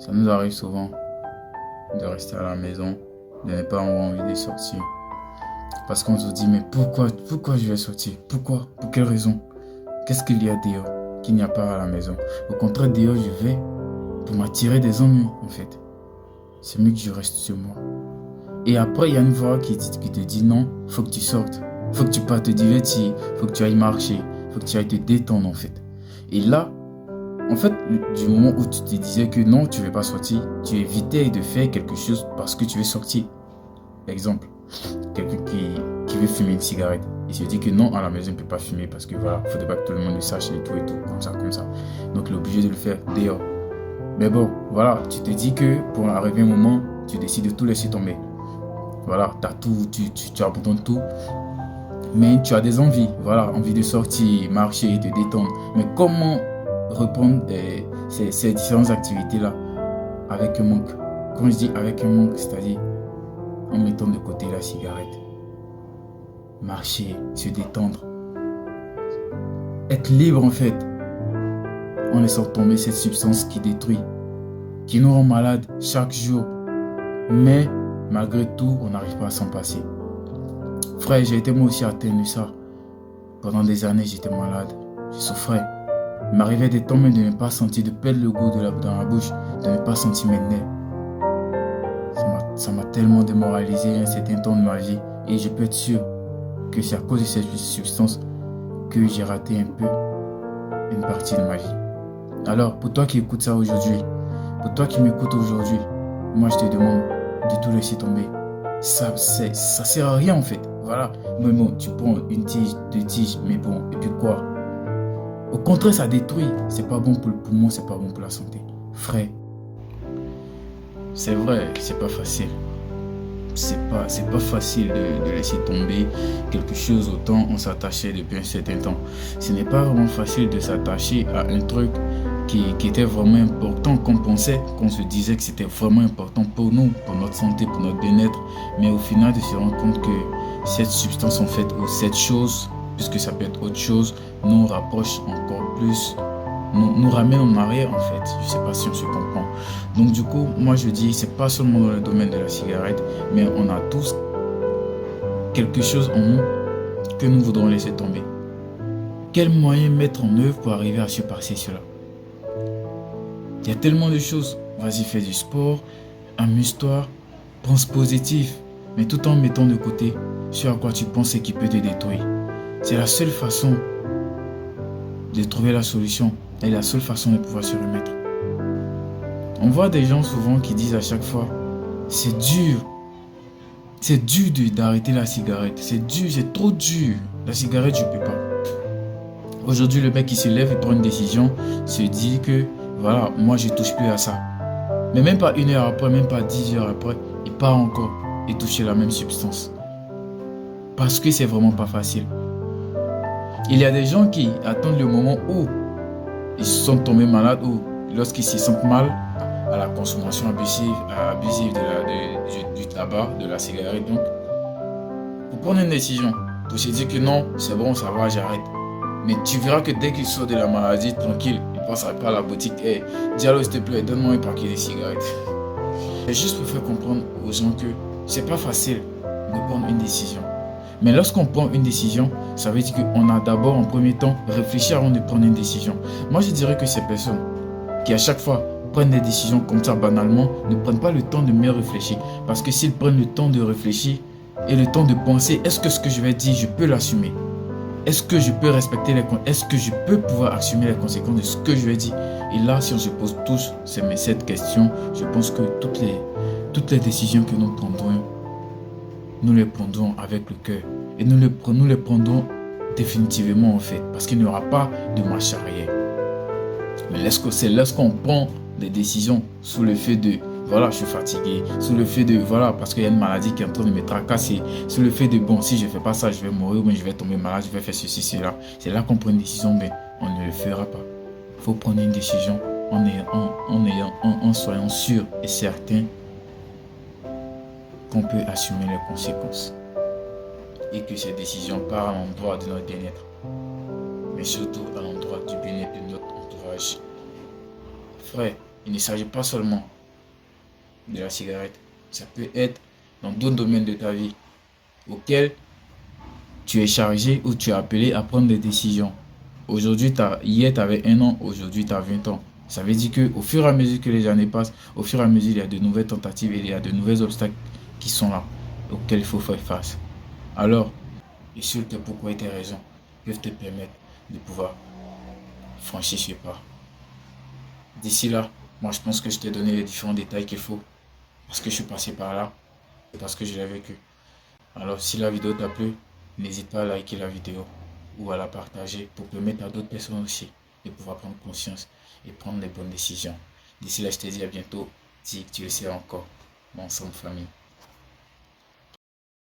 Ça nous arrive souvent de rester à la maison, de ne pas avoir envie de sortir. Parce qu'on se dit, mais pourquoi je vais sortir? Pourquoi? Pour quelle raison? Qu'est-ce qu'il y a dehors qu'il n'y a pas à la maison? Au contraire, dehors, je vais pour m'attirer des ennuis, en fait. C'est mieux que je reste chez moi. Et après, il y a une voix qui te dit, non, faut que tu sortes. Faut que tu partes te divertir. Faut que tu ailles marcher. Faut que tu ailles te détendre, en fait. Et là, en fait, du moment où tu te disais que non, tu ne veux pas sortir, tu évitais de faire quelque chose parce que tu veux sortir. Exemple, quelqu'un qui veut fumer une cigarette. Il se dit que non, à la maison, il ne peut pas fumer parce que voilà, il ne faudrait pas que tout le monde le sache et tout, comme ça. Donc, il est obligé de le faire dehors. Mais bon, voilà, tu te dis que pour arriver un moment, tu décides de tout laisser tomber. Voilà, tu as tout, tu abandonnes tout. Mais tu as des envies, voilà, envie de sortir, marcher, te détendre. Mais comment reprendre ces différentes activités-là avec un manque? Quand je dis avec un manque, c'est-à-dire en mettant de côté la cigarette. Marcher, se détendre. Être libre en fait. En laissant tomber cette substance qui détruit, qui nous rend malades chaque jour. Mais malgré tout, on n'arrive pas à s'en passer. Frère, j'ai été moi aussi atteint de ça. Pendant des années, j'étais malade. Je souffrais. Il m'arrivait des temps même de ne pas sentir, de perdre le goût dans la bouche, de ne pas sentir mes nerfs. Ça m'a tellement démoralisé à un certain temps de ma vie. Et je peux être sûr que c'est à cause de cette substance que j'ai raté un peu une partie de ma vie. Alors, pour toi qui écoutes ça aujourd'hui, pour toi qui m'écoutes aujourd'hui, moi je te demande de tout laisser tomber. Ça sert à rien en fait. Voilà. Mais bon, tu prends une tige, deux tiges, mais bon, et puis quoi? Au contraire, ça détruit. C'est pas bon pour le poumon, c'est pas bon pour la santé. Frère, c'est vrai, c'est pas facile. C'est pas facile de laisser tomber quelque chose autant on s'attachait depuis un certain temps. Ce n'est pas vraiment facile de s'attacher à un truc qui était vraiment important, qu'on se disait que c'était vraiment important pour nous, pour notre santé, pour notre bien-être. Mais au final, de se rendre compte que cette substance en fait, ou cette chose, puisque ça peut être autre chose, nous rapproche encore plus, nous ramène en arrière en fait. Je sais pas si on se comprend. Donc du coup, moi je dis, c'est pas seulement dans le domaine de la cigarette, mais on a tous quelque chose en nous que nous voudrons laisser tomber. Quel moyen mettre en œuvre pour arriver à surpasser cela? Il y a tellement de choses. Vas-y, fais du sport, amuse-toi, pense positif, mais tout en mettant de côté ce à quoi tu penses et qui peut te détruire. C'est la seule façon de trouver la solution et la seule façon de pouvoir se remettre. On voit des gens souvent qui disent à chaque fois, c'est dur d'arrêter la cigarette, c'est dur, c'est trop dur, la cigarette je peux pas. Aujourd'hui le mec qui se lève et prend une décision, se dit que voilà, moi je touche plus à ça. Mais même pas 1 heure après, même pas 10 heures après, il part encore et toucher la même substance. Parce que c'est vraiment pas facile. Il y a des gens qui attendent le moment où ils sont tombés malades ou lorsqu'ils se sentent mal à la consommation abusive du tabac, de la cigarette. Donc, pour prendre une décision, pour se dire que non, c'est bon, ça va, j'arrête. Mais tu verras que dès qu'il sort de la maladie, tranquille, il ne passera pas à la boutique. Hey, Diallo, s'il te plaît, donne-moi un paquet de cigarettes. C'est juste pour faire comprendre aux gens que c'est pas facile de prendre une décision. Mais lorsqu'on prend une décision, ça veut dire qu'on a d'abord en premier temps réfléchi avant de prendre une décision. Moi, je dirais que ces personnes qui à chaque fois prennent des décisions comme ça banalement ne prennent pas le temps de mieux réfléchir. Parce que s'ils prennent le temps de réfléchir et le temps de penser, est-ce que ce que je vais dire, je peux l'assumer? Est-ce que je peux respecter les conséquences? Est-ce que je peux pouvoir assumer les conséquences de ce que je vais dire? Et là, si on se pose tous cette question, je pense que toutes les décisions que nous prendrons, nous les prendrons avec le cœur. Et nous les prendrons définitivement en fait. Parce qu'il n'y aura pas de marche arrière. Mais lorsqu'on prend des décisions sous le fait de voilà, je suis fatigué, sous le fait de voilà, parce qu'il y a une maladie qui est en train de me tracasser, sous le fait de bon, si je ne fais pas ça, je vais mourir, ou bien je vais tomber malade, je vais faire ceci, cela. C'est là qu'on prend une décision, mais on ne le fera pas. Il faut prendre une décision en soyant sûr et certain qu'on peut assumer les conséquences. Et que ces décisions partent à l'endroit de notre bien-être. Mais surtout à l'endroit du bien-être de notre entourage. Frère, Il ne s'agit pas seulement de la cigarette. Ça peut être dans d'autres domaines de ta vie auxquels tu es chargé ou tu es appelé à prendre des décisions. Aujourd'hui, hier, tu avais 1 an, aujourd'hui, tu as 20 ans. Ça veut dire qu'au fur et à mesure que les années passent, au fur et à mesure, il y a de nouvelles tentatives et il y a de nouveaux obstacles qui sont là, auxquels il faut faire face. Alors, et sur tes pourquoi et tes raisons peuvent te permettre de pouvoir franchir ce pas. D'ici là, moi je pense que je t'ai donné les différents détails qu'il faut parce que je suis passé par là et parce que je l'ai vécu. Alors si la vidéo t'a plu, n'hésite pas à liker la vidéo ou à la partager pour permettre à d'autres personnes aussi de pouvoir prendre conscience et prendre les bonnes décisions. D'ici là, je te dis à bientôt. Si tu le sais encore, ensemble famille.